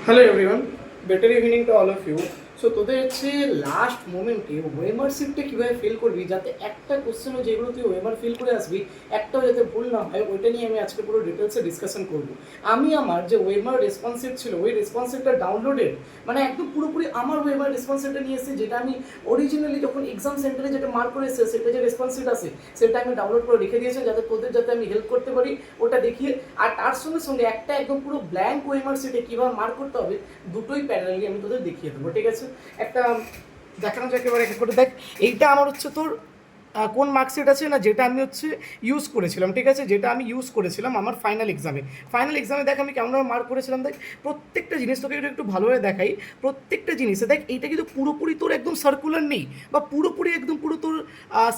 Hello everyone, better evening to all of you. So তোদের হচ্ছে last মোমেন্টে ওয়েমার শিফটে কীভাবে ফিল করবি, যাতে একটা কোশ্চেনও যেগুলো তুই ওয়েমার ফিল করে আসবি একটাও যাতে ভুল না হয়, ওইটা নিয়ে আমি আজকে পুরো ডিটেলসে ডিসকাশন করবো। আমি আমার যে ওয়েমার রেসপন্সিভ ছিল ওই রেসপন্সিভটা ডাউনলোডেড, মানে একদম পুরোপুরি আমার ওয়েমার রেসপন্সিভটা নিয়ে এসেছি, যেটা আমি অরিজিনালি যখন এক্সাম সেন্টারে যেটা মার্ক করে এসেছে সেটা যে রেসপন্সিভ আছে সেটা আমি ডাউনলোড করে রেখে দিয়েছি, যাতে তোদের যাতে আমি হেল্প করতে পারি ওটা দেখিয়ে। আর তার সঙ্গে সঙ্গে একটা একদম পুরো ব্ল্যাঙ্ক ওয়েমার শিটে কীভাবে মার্ক করতে হবে দুটোই প্যারালালি আমি তোদের দেখিয়ে দেবো, ঠিক আছে? একটা দেখানো যাক, এবার এক করে দেখ। এইটা আমার হচ্ছে তোর কোন মার্কশিট আছে না, যেটা আমি হচ্ছে ইউজ করেছিলাম, ঠিক আছে? যেটা আমি ইউজ করেছিলাম আমার ফাইনাল এক্সামে দেখ আমি কেমনভাবে মার্ক করেছিলাম। দেখ প্রত্যেকটা জিনিস তোকে একটু ভালোভাবে দেখাই। প্রত্যেকটা জিনিসে দেখ এইটা কিন্তু পুরোপুরি তোর একদম সার্কুলার নেই, বা পুরোপুরি একদম পুরো তোর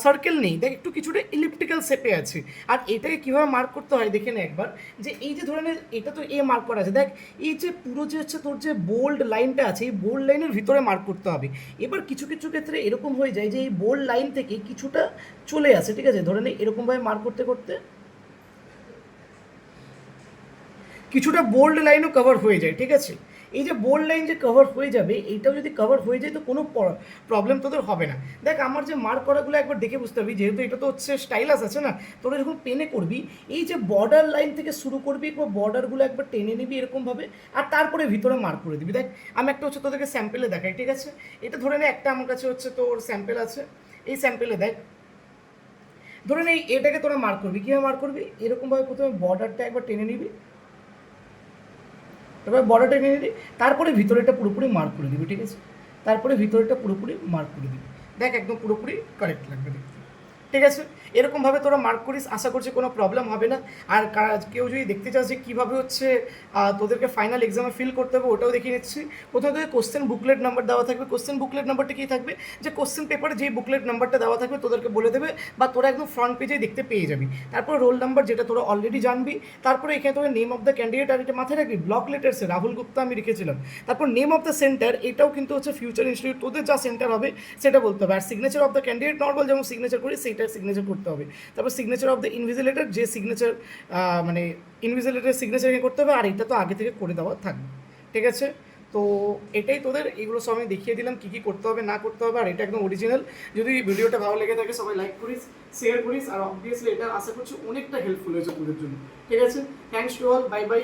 সার্কেল নেই। দেখ একটু কিছুটা ইলিপ্টিক্যাল শেপে আছে। আর এটাকে কীভাবে মার্ক করতে হয় দেখে নে একবার। যে এই যে ধরে নে এটা তো এ মার্ক করা আছে, দেখ এই যে পুরো যে হচ্ছে তোর যে বোল্ড লাইনটা আছে এই বোল্ড লাইনের ভিতরে মার্ক করতে হবে। এবার কিছু কিছু ক্ষেত্রে এরকম হয়ে যায় যে এই বোল্ড লাইন থেকে কিছুটা চলে আসে, ঠিক আছে? ধরে নে এরকমভাবে মার্ক করতে করতে কিছুটা বোল্ড লাইনও কভার হয়ে যায়, ঠিক আছে? এই যে বোল্ড লাইন যে কভার হয়ে যাবে, এইটাও যদি কভার হয়ে যায় তো কোনো প্রবলেম তোদের হবে না। দেখ আমার যে মার্ক করাগুলো একবার দেখে বুঝতে পারবি, যেহেতু এটা তো হচ্ছে স্টাইলাস আছে না, তোরা যখন পেনে করবি এই যে বর্ডার লাইন থেকে শুরু করবি, বা বর্ডারগুলো একবার টেনে নিবি এরকমভাবে, আর তারপরে ভিতরে মার্ক করে দিবি। দেখ আমি একটা হচ্ছে তোদেরকে স্যাম্পেলে দেখাই, ঠিক আছে? এটা ধরে নে একটা আমার কাছে হচ্ছে তোর স্যাম্পেল আছে। এই স্যাম্পেলে দেখ, ধরে নে এটাকে তোরা মার্ক করবি। কীভাবে মার্ক করবি? এরকমভাবে প্রথমে বর্ডারটা একবার টেনে নিবি, এবার বর্ডারটা টেনে নিবি, তারপরে ভিতরেটা পুরোপুরি মার্ক করে দিবি, ঠিক আছে? তারপরে ভিতরেটা পুরোপুরি মার্ক করে দিবি। দেখ একদম পুরোপুরি কারেক্ট লাগবে দেখতে, ঠিক আছে? এরকমভাবে তোরা মার্ক করিস, আশা করছি কোনো প্রবলেম হবে না। আর কেউ যদি দেখতে চাস যে কীভাবে হচ্ছে তোদেরকে ফাইনাল এক্সামে ফিল করতে হবে, ওটাও দেখিয়ে নিচ্ছি। প্রথমে তোদের কোশ্চেন বুকলেট নাম্বার দেওয়া থাকবে। কোশ্চেন বুকলেট নাম্বারটা কী থাকবে, যে কোশ্চেন পেপারে যেই বুকলেট নাম্বারটা দেওয়া থাকবে তোদেরকে বলে দেবে, বা তোরা একদম ফ্রন্ট পেজেই দেখতে পেয়ে যাবি। তারপর রোল নাম্বার, যেটা তোরা অলরেডি জানবি। তারপরে এখানে তোদের নেম অফ দ্য ক্যান্ডিডেট, আর এটা মাথায় রাখবি ব্লক লেটার্সে রাহুল গুপ্তা আমি রেখেছিলাম। তারপর নেম অফ দ্য সেন্টার, এটাও কিন্তু হচ্ছে ফিউচার ইনস্টিটিউট, তোদের যা সেন্টার হবে সেটা বলতে হবে। আর signature of the candidate normal যেমন সিগনেচার করি সেইটা সিগনেচার করতে হবে। তারপর সিগনেচার অফ দ্য ইনভিজিলেটর, যে সিগনেচার মানে ইনভিজিলেটরের সিগনেচার করতে হবে, আর এটা তো আগে থেকে করে দেওয়া থাকবে, ঠিক আছে? তো এটাই তোদের, এগুলো সব আমি দেখিয়ে দিলাম কী কী করতে হবে না করতে হবে, আর এটা একদম অরিজিনাল। যদি ভিডিওটা ভালো লেগে থাকে সবাই লাইক করিস, শেয়ার করিস, আর অবভিয়াসলি এটা আশা করছি অনেকটা হেল্পফুল হয়েছে তোদের জন্য, ঠিক আছে? Thanks to all, bye bye.